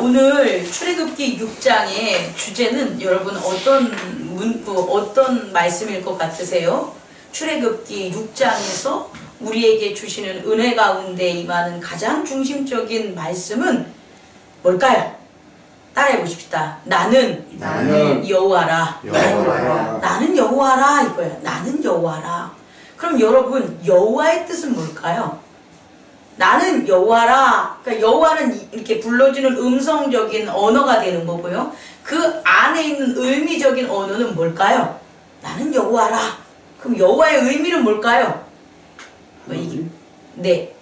오늘 출애굽기 6장의 주제는 여러분 어떤 말씀일 것 같으세요? 출애굽기 6장에서 우리에게 주시는 은혜 가운데 임하는 가장 중심적인 말씀은 뭘까요? 따라해 보십시다. 나는 여호와라. 나는 여호와라 이거예요. 나는 여호와라. 그럼 여러분 여호와의 뜻은 뭘까요? 나는 여호와라. 그러니까 여호와는 이렇게 불러주는 음성적인 언어가 되는 거고요. 그 안에 있는 의미적인 언어는 뭘까요? 나는 여호와라. 그럼 여호와의 의미는 뭘까요? 네,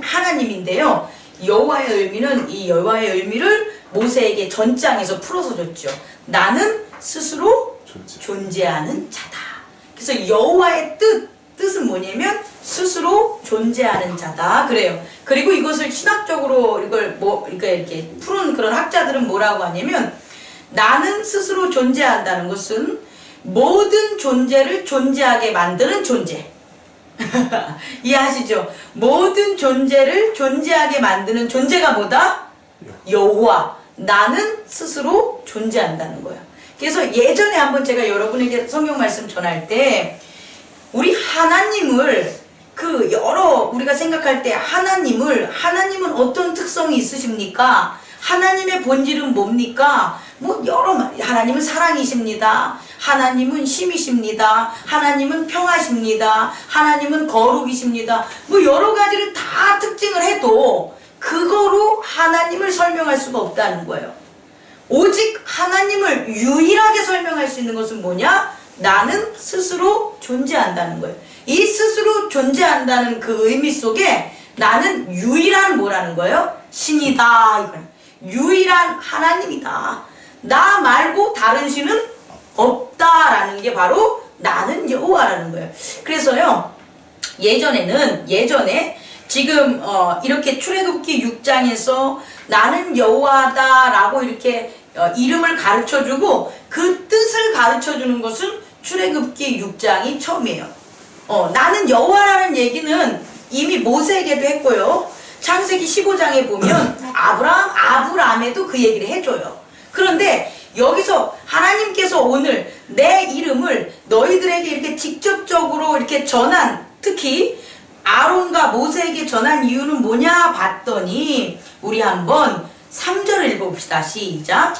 하나님인데요. 여호와의 의미는 이 여호와의 의미를 모세에게 전장에서 풀어서 줬죠. 나는 스스로 존재하는 자다. 그래서 여호와의 뜻은 뭐냐면 스스로 존재하는 자다. 그래요. 그리고 이것을 신학적으로 이렇게 푸는 그런 학자들은 뭐라고 하냐면 나는 스스로 존재한다는 것은 모든 존재를 존재하게 만드는 존재. 이해하시죠? 모든 존재를 존재하게 만드는 존재가 뭐다? 여호와. 나는 스스로 존재한다는 거야. 그래서 예전에 한번 제가 여러분에게 성경 말씀 전할 때 우리 하나님을 우리가 생각할 때 하나님은 어떤 특성이 있으십니까? 하나님의 본질은 뭡니까? 하나님은 사랑이십니다. 하나님은 힘이십니다. 하나님은 평화십니다. 하나님은 거룩이십니다. 여러 가지를 다 특징을 해도 그거로 하나님을 설명할 수가 없다는 거예요. 오직 하나님을 유일하게 설명할 수 있는 것은 뭐냐? 나는 스스로 존재한다는 거예요. 이 스스로 존재한다는 그 의미 속에 나는 유일한 뭐라는 거예요? 신이다. 이거예요. 유일한 하나님이다. 나 말고 다른 신은 없다라는 게 바로 나는 여호와라는 거예요. 그래서요, 예전에 지금 이렇게 출애굽기 6장에서 나는 여호와다라고 이렇게 이름을 가르쳐주고 그 뜻을 가르쳐주는 것은 출애굽기 6장이 처음이에요. 나는 여호와라는 얘기는 이미 모세에게도 했고요. 창세기 15장에 보면 아브라함에도 그 얘기를 해줘요. 그런데 여기서 하나님께서 오늘 내 이름을 너희들에게 이렇게 직접적으로 이렇게 특히 아론과 모세에게 전한 이유는 뭐냐 봤더니 우리 한번 3절을 읽어봅시다. 시작.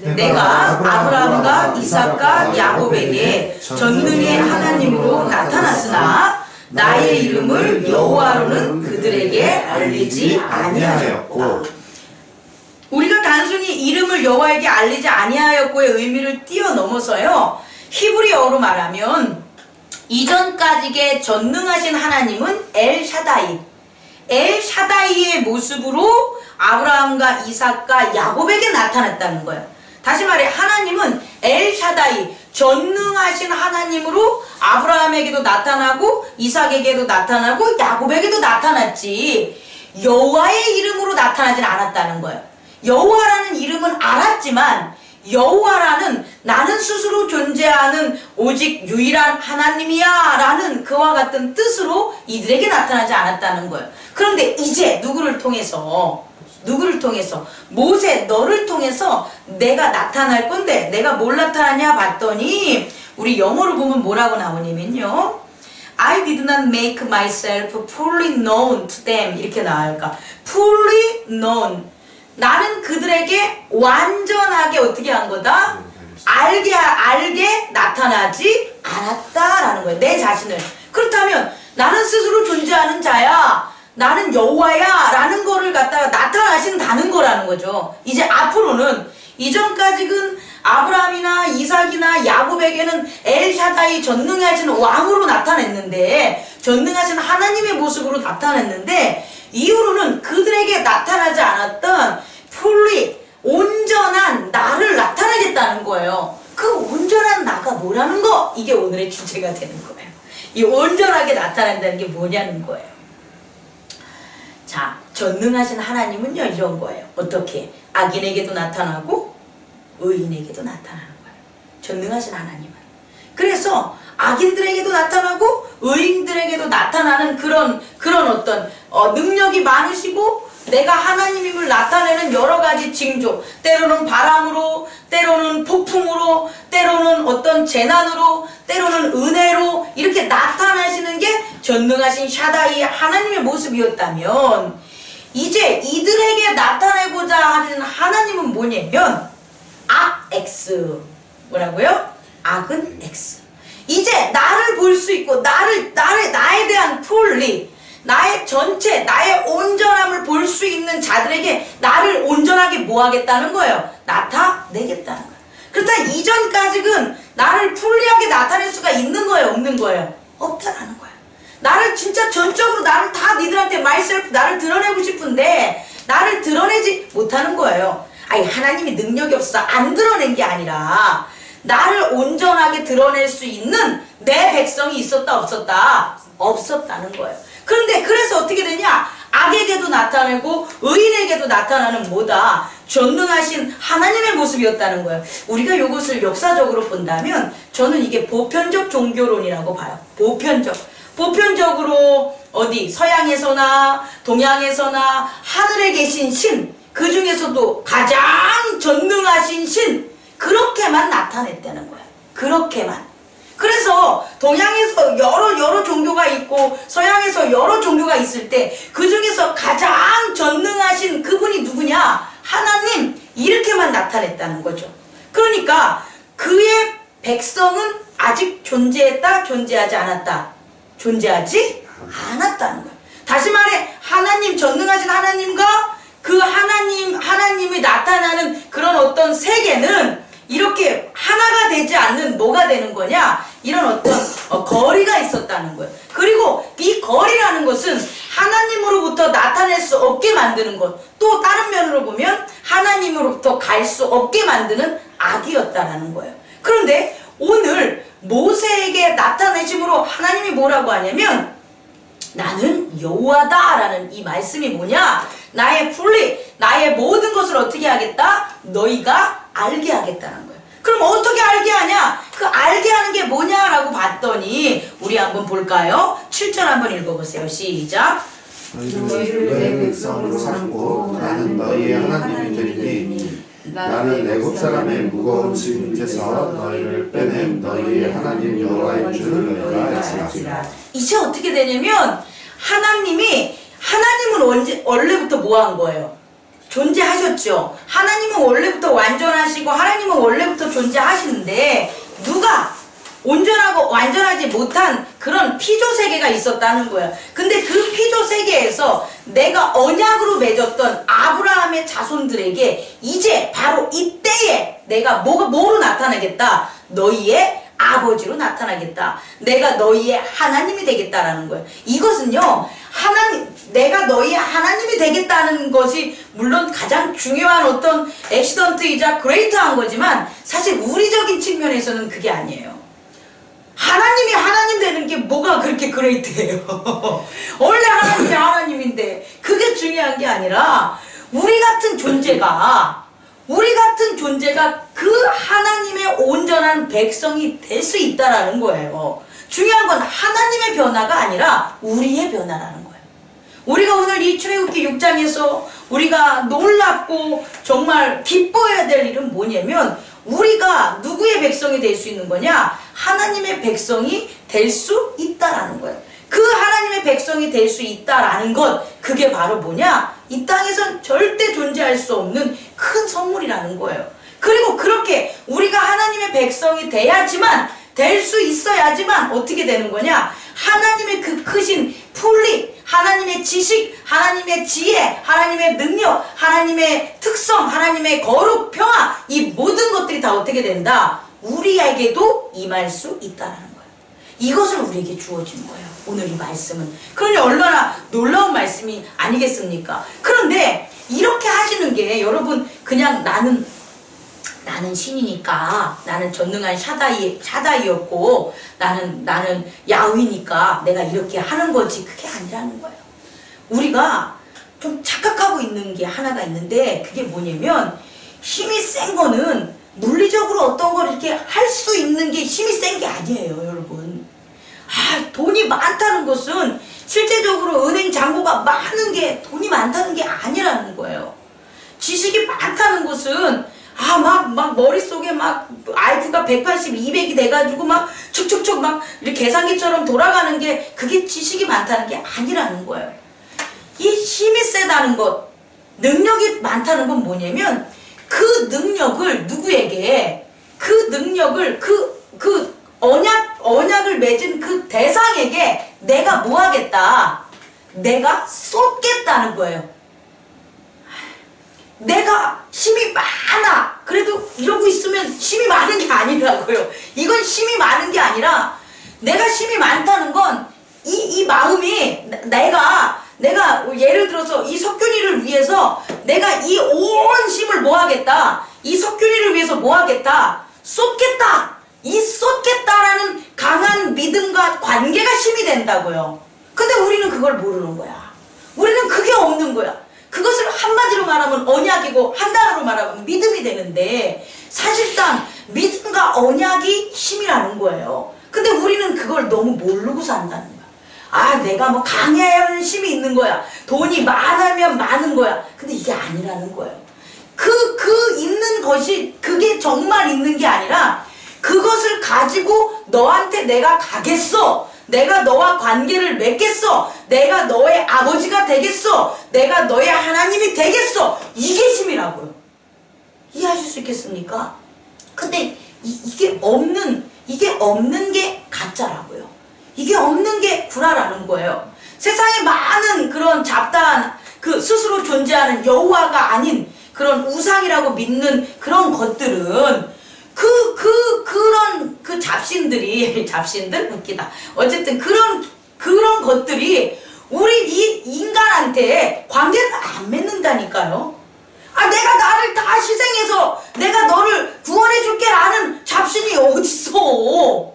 내가 아브라함과 이삭과 야곱에게 전능의 하나님으로 나타났으나 나의 이름을 여호와로는 그들에게 알리지 아니하였고. 우리가 단순히 이름을 여호와에게 알리지 아니하였고의 의미를 뛰어넘어서요, 히브리어로 말하면 이전까지의 전능하신 하나님은 엘샤다이의 모습으로 아브라함과 이삭과 야곱에게 나타났다는 거예요. 다시 말해 하나님은 엘샤다이, 전능하신 하나님으로 아브라함에게도 나타나고 이삭에게도 나타나고 야곱에게도 나타났지 여호와의 이름으로 나타나진 않았다는 거예요. 여호와라는 이름은 알았지만 여호와라는 나는 스스로 존재하는 오직 유일한 하나님이야 라는 그와 같은 뜻으로 이들에게 나타나지 않았다는 거예요. 그런데 이제 누구를 통해서 모세 너를 통해서 내가 나타날 건데 내가 뭘 나타나냐 봤더니 우리 영어로 보면 뭐라고 나오냐면요, I did not make myself fully known to them 이렇게 나올까. fully known, 나는 그들에게 완전하게 어떻게 한 거다? 알게 나타나지 않았다라는 거예요. 내 자신을. 그렇다면 나는 스스로 존재하는 자야, 나는 여호와야 라는 거를 갖다가 나타나신다는 거라는 거죠. 이제 앞으로는 이전까지는 아브라함이나 이삭이나 야곱에게는 엘샤다이 전능하신 왕으로 나타냈는데, 전능하신 하나님의 모습으로 나타냈는데, 이후로는 그들에게 나타나지 않았던 fully 온전한 나를 나타내겠다는 거예요. 그 온전한 나가 뭐라는 거? 이게 오늘의 주제가 되는 거예요. 이 온전하게 나타난다는 게 뭐냐는 거예요. 자, 전능하신 하나님은요 이런 거예요. 어떻게? 악인에게도 나타나고 의인에게도 나타나는 거예요. 전능하신 하나님은. 그래서 악인들에게도 나타나고 의인들에게도 나타나는 그런 어떤 능력이 많으시고 내가 하나님임을 나타내는 여러 징조, 때로는 바람으로, 때로는 폭풍으로, 때로는 어떤 재난으로, 때로는 은혜로 이렇게 나타나시는 게 전능하신 샤다이 하나님의 모습이었다면, 이제 이들에게 나타내고자 하는 하나님은 뭐냐면 악 X. 뭐라고요? 악은 X. 이제 나를 볼 수 있고 나에 대한 풀리, 나의 전체, 나의 온전함을 볼 수 있는 자들에게 나를 온전하게 뭐 하겠다는 거예요? 나타내겠다는 거예요. 그렇다 이전까지는 나를 풀리하게 나타낼 수가 있는 거예요? 없는 거예요? 없다라는 거예요. 나를 진짜 전적으로 나를 다 니들한테 myself 나를 드러내고 싶은데 나를 드러내지 못하는 거예요. 아니 하나님이 능력이 없어 안 드러낸 게 아니라 나를 온전하게 드러낼 수 있는 내 백성이 있었다 없었다? 없었다는 거예요. 그런데 그래서 어떻게 되냐? 악에게도 나타내고 의인에게도 나타나는 뭐다? 전능하신 하나님의 모습이었다는 거예요. 우리가 이것을 역사적으로 본다면 저는 이게 보편적 종교론이라고 봐요. 보편적으로 어디 서양에서나 동양에서나 하늘에 계신 신, 그 중에서도 가장 전능하신 신, 그렇게만 나타냈다는 거예요. 그렇게만. 그래서 동양에서 여러 종교가 있고 서양에서 여러 종교가 있을 때 그 중에서 가장 전능하신 그분이 누구냐? 하나님, 이렇게만 나타냈다는 거죠. 그러니까 그의 백성은 아직 존재했다, 존재하지 않았다? 존재하지 않았다는 거예요. 다시 말해 하나님, 전능하신 하나님과 그 하나님이 나타나는 그런 어떤 세계는 이렇게 하나가 되지 않는 뭐가 되는 거냐? 이런 어떤 거리가 있었다는 거예요. 그리고 이 거리라는 것은 하나님으로부터 나타낼 수 없게 만드는 것, 또 다른 면으로 보면 하나님으로부터 갈 수 없게 만드는 악이었다라는 거예요. 그런데 오늘 모세에게 나타내심으로 하나님이 뭐라고 하냐면 나는 여호와다 라는 이 말씀이 뭐냐? 나의 풀리, 나의 모든 것을 어떻게 하겠다? 너희가 알게 하겠다는 거예요. 그럼 어떻게 알게 하냐? 그 알게 하는 게 뭐냐라고 봤더니 우리 한번 볼까요? 7절 한번 읽어보세요. 시작. 너희를 내 백성으로 삼고 나는 너희의 하나님이 되리니 나는 애굽 사람의 무거운 짐 밑에서 너희를 빼냄 너희의 하나님 여호와인 줄 너희가 알지라. 이제 어떻게 되냐면 하나님은 원래부터 뭐 한 거예요? 존재하셨죠. 하나님은 원래부터 완전하시고 하나님은 원래부터 존재하시는데 누가 온전하고 완전하지 못한 그런 피조 세계가 있었다는 거예요. 근데 그 피조 세계에서 내가 언약으로 맺었던 아브라함의 자손들에게 이제 바로 이때에 내가 뭐로 나타나겠다? 너희의 아버지로 나타나겠다. 내가 너희의 하나님이 되겠다라는 거예요. 이것은요, 내가 너희의 하나님이 되겠다는 것이 물론 가장 중요한 어떤 액시던트이자 그레이트한 거지만 사실 우리적인 측면에서는 그게 아니에요. 하나님이 하나님 되는 게 뭐가 그렇게 그레이트해요? 원래 하나님이 하나님인데 그게 중요한 게 아니라 우리 같은 존재가 그 하나님의 온전한 백성이 될 수 있다라는 거예요. 중요한 건 하나님의 변화가 아니라 우리의 변화라는 거예요. 우리가 오늘 이 출애굽기 6장에서 우리가 놀랍고 정말 기뻐해야 될 일은 뭐냐면 우리가 누구의 백성이 될 수 있는 거냐? 하나님의 백성이 될 수 있다라는 거예요. 그 하나님의 백성이 될 수 있다라는 것, 그게 바로 뭐냐? 이 땅에선 절대 존재할 수 없는 큰 선물이라는 거예요. 그리고 그렇게 우리가 하나님의 백성이 돼야지만, 될 수 있어야지만 어떻게 되는 거냐? 하나님의 그 크신 풀리, 하나님의 지식, 하나님의 지혜, 하나님의 능력, 하나님의 특성, 하나님의 거룩, 평화, 이 모든 것들이 다 어떻게 된다? 우리에게도 임할 수 있다는 거예요. 이것을 우리에게 주어진 거예요. 오늘 이 말씀은. 그러니 얼마나 놀라운 말씀이 아니겠습니까? 그런데 이렇게 하시는 게 여러분 그냥 나는 신이니까, 나는 전능한 샤다이였고 나는 야훼니까 내가 이렇게 하는 거지, 그게 아니라는 거예요. 우리가 좀 착각하고 있는 게 하나가 있는데 그게 뭐냐면 힘이 센 거는 물리적으로 어떤 걸 이렇게 할 수 있는 게 힘이 센 게 아니에요, 여러분. 돈이 많다는 것은 실제적으로 은행 잔고가 많은 게 돈이 많다는 게 아니라는 거예요. 지식이 많다는 것은 막 머릿속에 막 IQ가 180, 200이 돼가지고 막 촉촉촉 막 이렇게 계산기처럼 돌아가는 게 그게 지식이 많다는 게 아니라는 거예요. 이 힘이 세다는 것, 능력이 많다는 건 뭐냐면 그 능력을 누구에게, 그 능력을 그 언약을 맺은 그 대상에게 내가 뭐 하겠다? 내가 쏟겠다는 거예요. 내가 힘이 많아. 그래도 이러고 있으면 힘이 많은 게 아니라고요. 이건 힘이 많은 게 아니라 내가 힘이 많다는 건 이 마음이 내가 예를 들어서 이 석균이를 위해서 내가 이 온 힘을 뭐 하겠다? 이 석균이를 위해서 뭐 하겠다? 쏟겠다. 이 쏟겠다라는 강한 믿음과 관계가 힘이 된다고요. 근데 우리는 그걸 모르는 거야. 우리는 그게 없는 거야. 그것을 한마디로 말하면 언약이고 한 단어로 말하면 믿음이 되는데 사실상 믿음과 언약이 힘이라는 거예요. 근데 우리는 그걸 너무 모르고 산다는 거야. 내가 뭐 강해야 하는 힘이 있는 거야. 돈이 많으면 많은 거야. 근데 이게 아니라는 거예요. 그 있는 것이 그게 정말 있는 게 아니라 그것을 가지고 너한테 내가 가겠어. 내가 너와 관계를 맺겠어. 내가 너의 아버지가 되겠어. 내가 너의 하나님이 되겠어. 이게 힘이라고요. 이해하실 수 있겠습니까? 근데 이게 없는 게 가짜라고요. 이게 없는 게 구라라는 거예요. 세상에 많은 그런 잡다한 그 스스로 존재하는 여호와가 아닌 그런 우상이라고 믿는 그런 것들은 그런 잡신들 웃기다. 어쨌든 그런 것들이 우리 이 인간한테 관계를 안 맺는다니까요. 내가 나를 다 희생해서 내가 너를 구원해 줄게라는 잡신이 어딨어?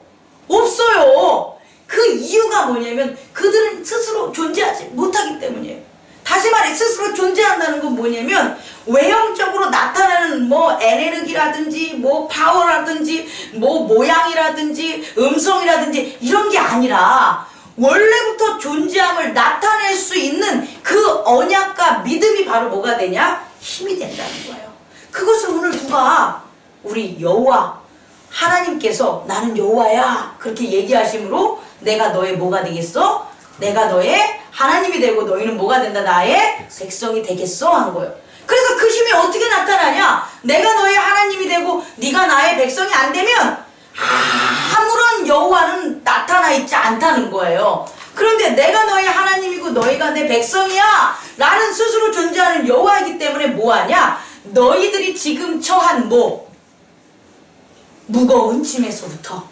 없어요. 그 이유가 뭐냐면 그들은 스스로 존재하지 못하기 때문이에요. 다시 말해 스스로 존재한다는 건 뭐냐면 외형적으로 나타나는 뭐 에너지라든지 뭐 파워라든지 뭐 모양이라든지 음성이라든지 이런 게 아니라 원래부터 존재함을 나타낼 수 있는 그 언약과 믿음이 바로 뭐가 되냐? 힘이 된다는 거예요. 그것을 오늘 누가 우리 여호와 하나님께서 나는 여호와야 그렇게 얘기하심으로 내가 너의 뭐가 되겠어? 내가 너의 하나님이 되고 너희는 뭐가 된다? 나의 백성이 되겠어? 한 거예요. 그래서 그 힘이 어떻게 나타나냐? 내가 너의 하나님이 되고 네가 나의 백성이 안 되면 아무런 여호와는 나타나 있지 않다는 거예요. 그런데 내가 너의 하나님이고 너희가 내 백성이야 라는 스스로 존재하는 여호와이기 때문에 뭐하냐? 너희들이 지금 처한 무거운 짐에서부터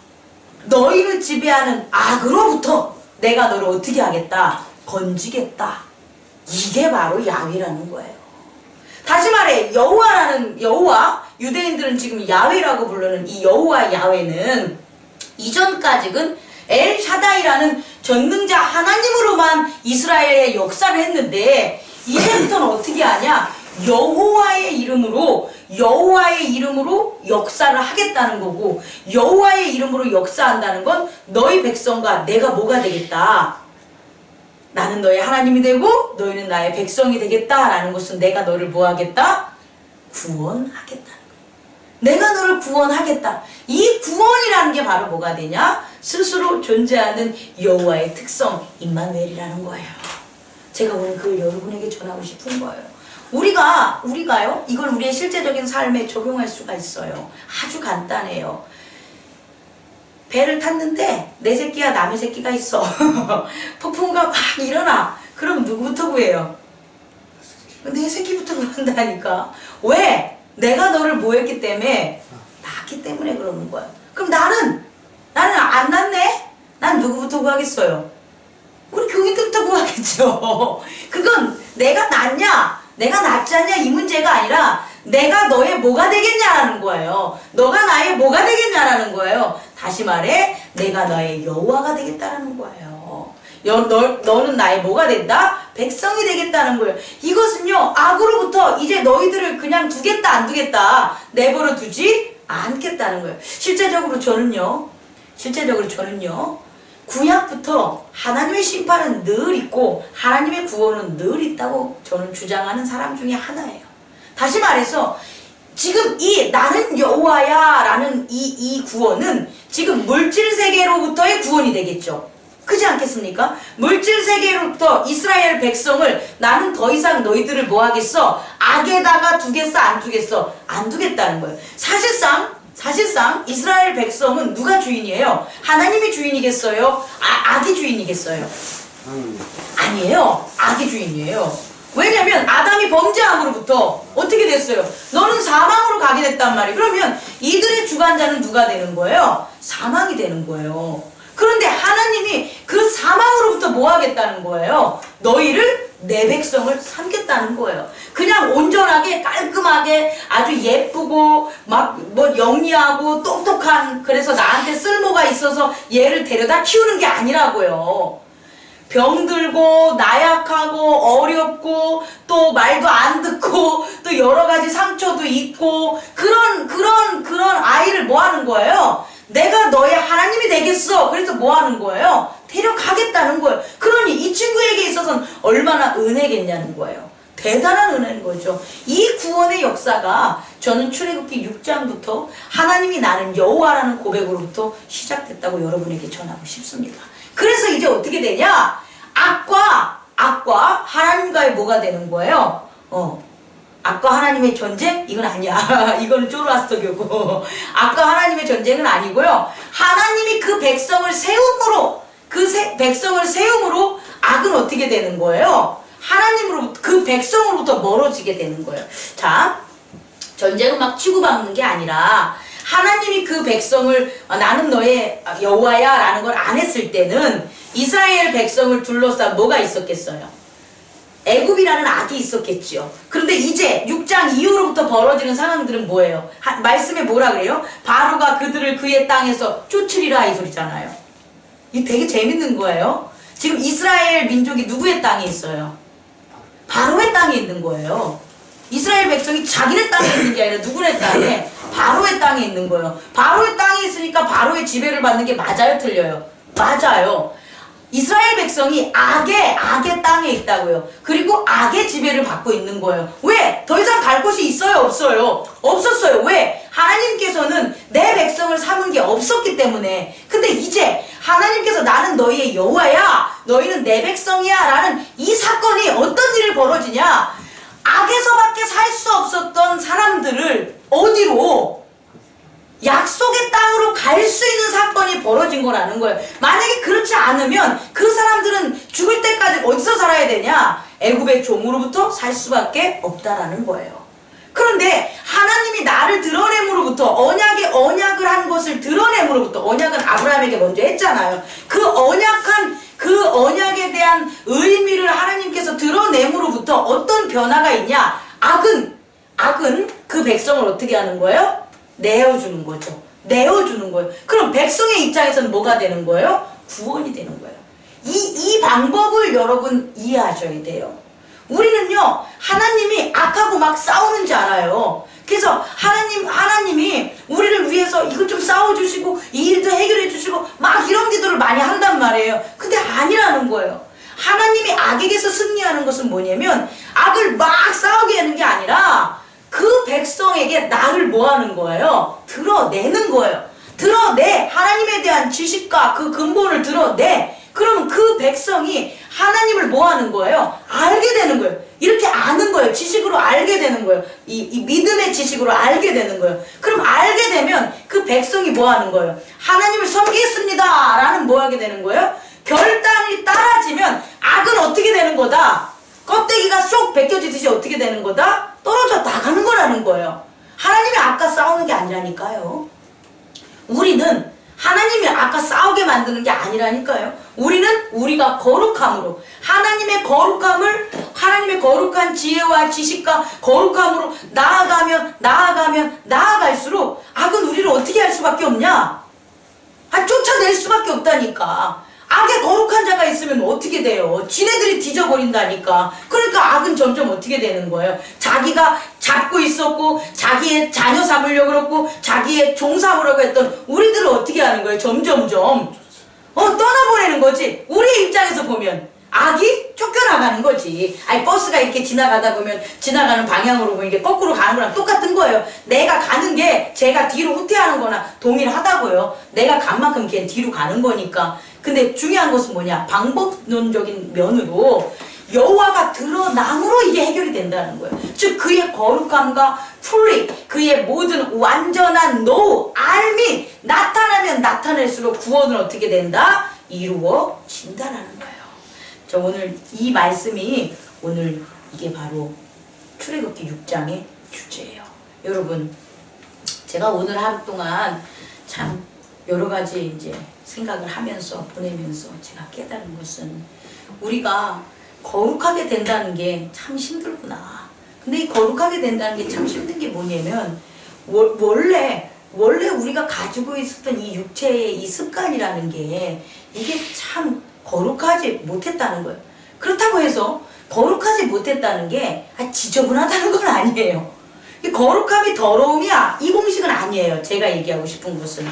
너희를 지배하는 악으로부터 내가 너를 어떻게 하겠다? 건지겠다. 이게 바로 야훼라는 거예요. 다시 말해 여호와 유대인들은 지금 야훼라고 부르는 이 여호와 야훼는 이전까지는 엘 샤다이라는 전능자 하나님으로만 이스라엘의 역사를 했는데 이제부터는 어떻게 하냐? 여호와의 이름으로 역사를 하겠다는 거고 여호와의 이름으로 역사한다는 건 너희 백성과 내가 뭐가 되겠다? 나는 너의 하나님이 되고 너희는 나의 백성이 되겠다라는 것은 내가 너를 뭐 하겠다? 구원하겠다는 거예요. 내가 너를 구원하겠다. 이 구원이라는 게 바로 뭐가 되냐? 스스로 존재하는 여호와의 특성 임마누엘이라는 거예요. 제가 오늘 그걸 여러분에게 전하고 싶은 거예요. 우리가요? 이걸 우리의 실제적인 삶에 적용할 수가 있어요. 아주 간단해요. 배를 탔는데 내 새끼야 남의 새끼가 있어. 폭풍우가 막 일어나. 그럼 누구부터 구해요? 내 새끼부터 구한다니까. 왜? 내가 너를 뭐 했기 때문에? 낳았기 때문에 그러는 거야. 그럼 나는 안 낳네? 난 누구부터 구하겠어요? 우리 교인들부터 구하겠죠. 그건 내가 낳냐? 내가 낫지 않냐 이 문제가 아니라 내가 너의 뭐가 되겠냐라는 거예요. 너가 나의 뭐가 되겠냐라는 거예요. 다시 말해 내가 너의 여호와가 되겠다라는 거예요. 너는 나의 뭐가 된다? 백성이 되겠다는 거예요. 이것은요 악으로부터 이제 너희들을 그냥 두겠다 안 두겠다 내버려 두지 않겠다는 거예요. 실제적으로 저는요 구약부터 하나님의 심판은 늘 있고 하나님의 구원은 늘 있다고 저는 주장하는 사람 중에 하나예요. 다시 말해서 지금 이 나는 여호와야 라는 이 구원은 지금 물질 세계로부터의 구원이 되겠죠. 그렇지 않겠습니까? 물질 세계로부터 이스라엘 백성을 나는 더 이상 너희들을 뭐 하겠어? 악에다가 두겠어? 안 두겠어? 안 두겠다는 거예요. 사실상 이스라엘 백성은 누가 주인이에요? 하나님이 주인이겠어요? 악이 주인이겠어요? 아니에요. 악이 주인이에요. 왜냐면 아담이 범죄함으로부터 어떻게 됐어요? 너는 사망으로 가게 됐단 말이에요. 그러면 이들의 주관자는 누가 되는 거예요? 사망이 되는 거예요. 그런데 하나님이 그 사망으로부터 뭐 하겠다는 거예요? 너희를 내 백성을 삼겠다는 거예요. 그냥 온전하게 깔끔하게 아주 예쁘고 막 뭐 영리하고 똑똑한, 그래서 나한테 쓸모가 있어서 얘를 데려다 키우는 게 아니라고요. 병들고 나약하고 어렵고 또 말도 안 듣고 또 여러 가지 상처도 있고 그런 아이를 뭐 하는 거예요? 내가 너의 하나님이 되겠어. 그래서 뭐 하는 거예요? 데려가겠다는 거예요. 그러니 이 친구에게 있어서는 얼마나 은혜겠냐는 거예요. 대단한 은혜인 거죠. 이 구원의 역사가 저는 출애굽기 6장부터 하나님이 나는 여호와라는 고백으로부터 시작됐다고 여러분에게 전하고 싶습니다. 그래서 이제 어떻게 되냐? 악과 하나님과의 뭐가 되는 거예요? 악과 하나님의 전쟁? 이건 아니야. 이거는 조로아스터교고. 악과 하나님의 전쟁은 아니고요. 하나님이 그 백성을 세움으로, 백성을 세움으로 악은 어떻게 되는 거예요? 하나님으로부터, 그 백성으로부터 멀어지게 되는 거예요. 자, 전쟁은 막 치고받는 게 아니라 하나님이 그 백성을 나는 너의 여호와야 라는 걸 안 했을 때는 이스라엘 백성을 둘러싼 뭐가 있었겠어요? 애굽이라는 악이 있었겠지요. 그런데 이제 6장 이후로부터 벌어지는 상황들은 뭐예요? 말씀에 뭐라 그래요? 바로가 그들을 그의 땅에서 쫓으리라 이 소리잖아요. 이게 되게 재밌는 거예요. 지금 이스라엘 민족이 누구의 땅에 있어요? 바로의 땅에 있는 거예요. 이스라엘 백성이 자기네 땅에 있는 게 아니라 누구네 땅에? 바로의 땅에 있는 거예요. 바로의 땅에 있으니까 바로의 지배를 받는 게 맞아요? 틀려요? 맞아요. 이스라엘 백성이 악의 땅에 있다고요. 그리고 악의 지배를 받고 있는 거예요. 왜? 더 이상 갈 곳이 있어요? 없어요? 없었어요. 왜? 하나님께서는 내 백성을 삼은 게 없었기 때문에. 근데 이제 하나님께서 나는 너희의 여호와야, 너희는 내 백성이야 라는 이 사건이 어떤 일을 벌어지냐? 악에서밖에 살 수 없었던 사람들을 어디로? 약속의 땅으로 갈 수 있는 사건이 벌어진 거라는 거예요. 만약에 그렇지 않으면 그 사람들은 죽을 때까지 어디서 살아야 되냐? 애굽의 종으로부터 살 수밖에 없다라는 거예요. 그런데 하나님이 나를 드러냄으로부터, 언약을 한 것을 드러냄으로부터, 언약은 아브라함에게 먼저 했잖아요. 그 언약에 대한 의미를 하나님께서 드러냄으로부터 어떤 변화가 있냐? 악은 그 백성을 어떻게 하는 거예요? 내어주는 거죠. 내어주는 거예요. 그럼 백성의 입장에서는 뭐가 되는 거예요? 구원이 되는 거예요. 이 방법을 여러분 이해하셔야 돼요. 우리는요, 하나님이 악하고 막 싸우는지 알아요. 그래서 하나님이 우리를 위해서 이것 좀 싸워주시고 이 일도 해결해 주시고 막 이런 기도를 많이 한단 말이에요. 근데 아니라는 거예요. 하나님이 악에게서 승리하는 것은 뭐냐면 악을 막 싸우게 하는 게 아니라 그 백성에게 나를 뭐 하는 거예요? 드러내는 거예요. 하나님에 대한 지식과 그 근본을 드러내. 그러면 그 백성이 하나님을 뭐 하는 거예요? 알게 되는 거예요. 이렇게 아는 거예요. 지식으로 알게 되는 거예요. 이 믿음의 지식으로 알게 되는 거예요. 그럼 알게 되면 그 백성이 뭐 하는 거예요? 하나님을 섬기겠습니다 라는 뭐 하게 되는 거예요? 결단이 따라지면 악은 어떻게 되는 거다? 껍데기가 쏙 벗겨지듯이 어떻게 되는 거다? 떨어져 나가는 거라는 거예요. 하나님이 아까 싸우는 게 아니라니까요. 우리는 하나님이 아까 싸우게 만드는 게 아니라니까요. 우리가 거룩함으로, 하나님의 거룩한 지혜와 지식과 거룩함으로 나아갈수록 악은 우리를 어떻게 할 수밖에 없냐? 쫓아낼 수밖에 없다니까. 악에 거룩한 자가 있으면 어떻게 돼요? 지네들이 뒤져버린다니까. 그러니까 악은 점점 어떻게 되는 거예요? 자기가 잡고 있었고 자기의 자녀 삼으려고 그랬고 자기의 종 삼으려고 했던 우리들을 어떻게 하는 거예요? 점점점 떠나보내는 거지. 우리의 입장에서 보면 악이 쫓겨나가는 거지. 아니 버스가 이렇게 지나가다 보면 지나가는 방향으로 보면 이게 거꾸로 가는 거랑 똑같은 거예요. 내가 가는 게 제가 뒤로 후퇴하는 거나 동일하다고요. 내가 간 만큼 걔 뒤로 가는 거니까. 근데 중요한 것은 뭐냐? 방법론적인 면으로 여호와가 드러남으로 이게 해결이 된다는 거예요. 즉 그의 거룩함과 풀리, 그의 모든 완전한 노, 알미 나타나면 나타날수록 구원은 어떻게 된다? 이루어진다라는 거예요. 저 오늘 이 말씀이 오늘 이게 바로 출애굽기 6장의 주제예요. 여러분, 제가 오늘 하루 동안 참 여러 가지 이제 생각을 하면서 보내면서 제가 깨달은 것은 우리가 거룩하게 된다는 게 참 힘들구나. 근데 이 거룩하게 된다는 게 참 힘든 게 뭐냐면 원래 우리가 가지고 있었던 이 육체의 이 습관이라는 게 이게 참 거룩하지 못했다는 거예요. 그렇다고 해서 거룩하지 못했다는 게 지저분하다는 건 아니에요. 이 거룩함이 더러움이야 이 공식은 아니에요. 제가 얘기하고 싶은 것은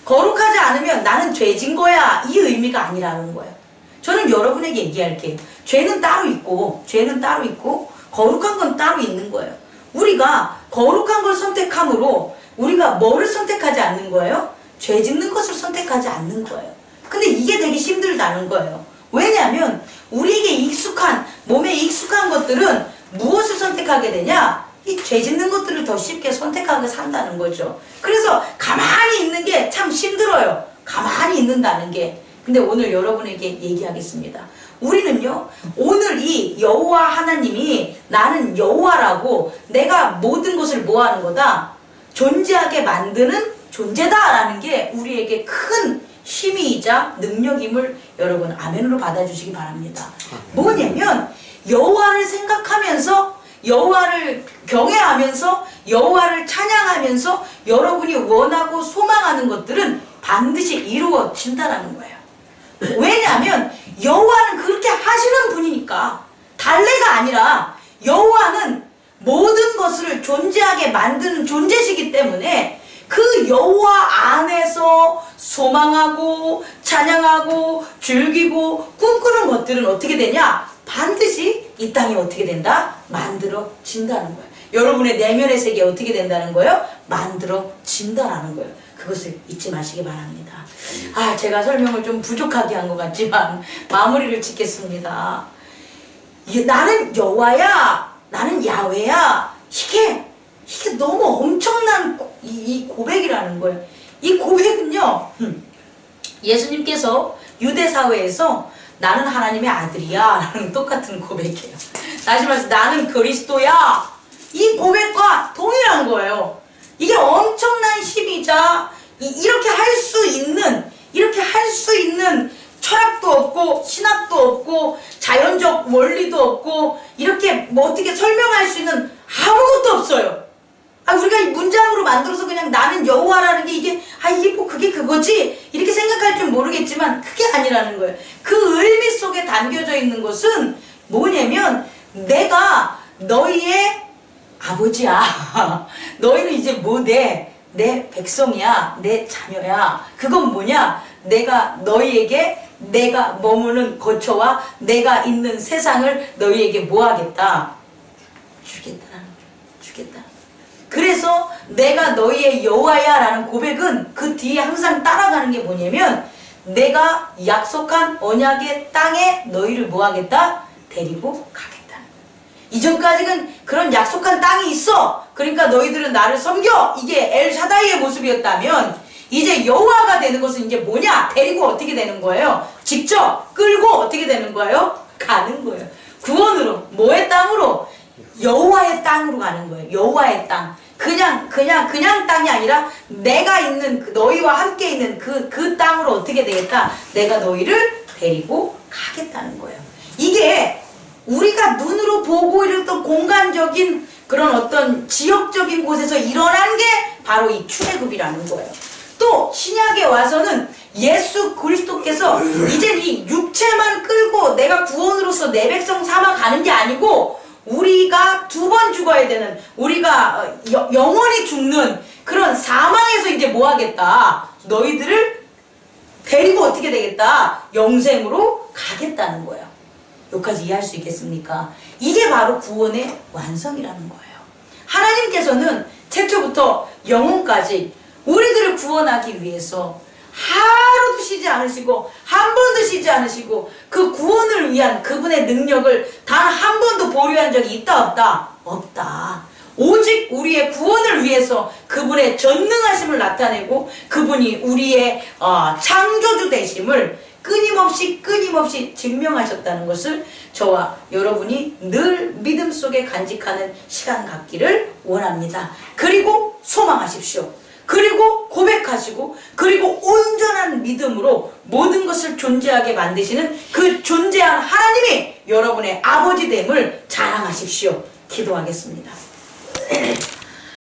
거룩하지 않으면 나는 죄진 거야 이 의미가 아니라는 거예요. 저는 여러분에게 얘기할게요. 죄는 따로 있고 거룩한 건 따로 있는 거예요. 우리가 거룩한 걸 선택함으로 우리가 뭐를 선택하지 않는 거예요? 죄 짓는 것을 선택하지 않는 거예요. 근데 이게 되게 힘들다는 거예요. 왜냐하면 우리에게 몸에 익숙한 것들은 무엇을 선택하게 되냐? 이 죄 짓는 것들을 더 쉽게 선택하게 산다는 거죠. 그래서 가만히 있는 게 참 힘들어요. 가만히 있는다는 게. 근데 오늘 여러분에게 얘기하겠습니다. 우리는요, 오늘 이 여호와 하나님이 나는 여호와라고 내가 모든 것을 뭐 하는 거다? 존재하게 만드는 존재다라는 게 우리에게 큰 힘이자 능력임을 여러분 아멘으로 받아주시기 바랍니다. 뭐냐면 여호와를 생각하면서 여호와를 경외하면서 여호와를 찬양하면서 여러분이 원하고 소망하는 것들은 반드시 이루어진다라는 거예요. 왜냐하면 여호와는 그렇게 하시는 분이니까. 달래가 아니라 여호와는 모든 것을 존재하게 만드는 존재시기 때문에 그 여호와 안에서 소망하고 찬양하고 즐기고 꿈꾸는 것들은 어떻게 되냐? 반드시 이 땅이 어떻게 된다? 만들어진다는 거예요. 여러분의 내면의 세계 어떻게 된다는 거예요? 만들어진다라는 거예요. 그것을 잊지 마시기 바랍니다. 제가 설명을 좀 부족하게 한 것 같지만 마무리를 짓겠습니다. 나는 여호와야, 나는 야훼야. 이게 너무 엄청난 이 고백이라는 거예요. 이 고백은요, 예수님께서 유대 사회에서 나는 하나님의 아들이야 라는 똑같은 고백이에요. 다시 말해서 나는 그리스도야, 이 고백과 동일한 거예요. 이게 엄청난 힘이자 이렇게 할 수 있는 철학도 없고 신학도 없고 자연적 원리도 없고 이렇게 뭐 어떻게 설명할 수 있는 아무것도 없어요. 우리가 이 문장으로 만들어서 그냥 나는 여호와라는 게 이게 뭐 그게 그거지 이렇게 생각할 줄 모르겠지만 그게 아니라는 거예요. 그 의미 속에 담겨져 있는 것은 뭐냐면 내가 너희의 아버지야. 너희는 이제 내 백성이야. 내 자녀야. 그건 뭐냐? 내가 너희에게 내가 머무는 거처와 내가 있는 세상을 너희에게 뭐 하겠다? 주겠다. 그래서 내가 너희의 여호와야 라는 고백은 그 뒤에 항상 따라가는 게 뭐냐면 내가 약속한 언약의 땅에 너희를 뭐 하겠다? 데리고 가겠다. 이전까지는 그런 약속한 땅이 있어. 그러니까 너희들은 나를 섬겨. 이게 엘샤다이의 모습이었다면 이제 여호와가 되는 것은 이제 뭐냐? 데리고 어떻게 되는 거예요? 직접 끌고 어떻게 되는 거예요? 가는 거예요. 구원으로. 뭐의 땅으로? 여호와의 땅으로 가는 거예요. 여호와의 땅. 그냥 땅이 아니라 내가 있는 너희와 함께 있는 그 땅으로 어떻게 되겠다? 내가 너희를 데리고 가겠다는 거예요. 이게 우리가 눈으로 보고 이랬던 공간적인 그런 어떤 지역적인 곳에서 일어난 게 바로 이 출애굽이라는 거예요. 또 신약에 와서는 예수 그리스도께서 이제 이 육체만 끌고 내가 구원으로서 내 백성 삼아 가는 게 아니고 우리가 2번 죽어야 되는, 우리가 영원히 죽는 그런 사망에서 이제 뭐 하겠다? 너희들을 데리고 어떻게 되겠다? 영생으로 가겠다는 거예요. 여기까지 이해할 수 있겠습니까? 이게 바로 구원의 완성이라는 거예요. 하나님께서는 최초부터 영혼까지 우리들을 구원하기 위해서 하루도 쉬지 않으시고 한 번도 쉬지 않으시고 그 구원을 위한 그분의 능력을 단 한 번도 보류한 적이 있다 없다? 없다. 오직 우리의 구원을 위해서 그분의 전능하심을 나타내고 그분이 우리의 창조주 되심을 끊임없이 증명하셨다는 것을 저와 여러분이 늘 믿음 속에 간직하는 시간 갖기를 원합니다. 그리고 소망하십시오. 그리고 고백하시고 그리고 온전한 믿음으로 모든 것을 존재하게 만드시는 그 존재한 하나님이 여러분의 아버지 됨을 자랑하십시오. 기도하겠습니다.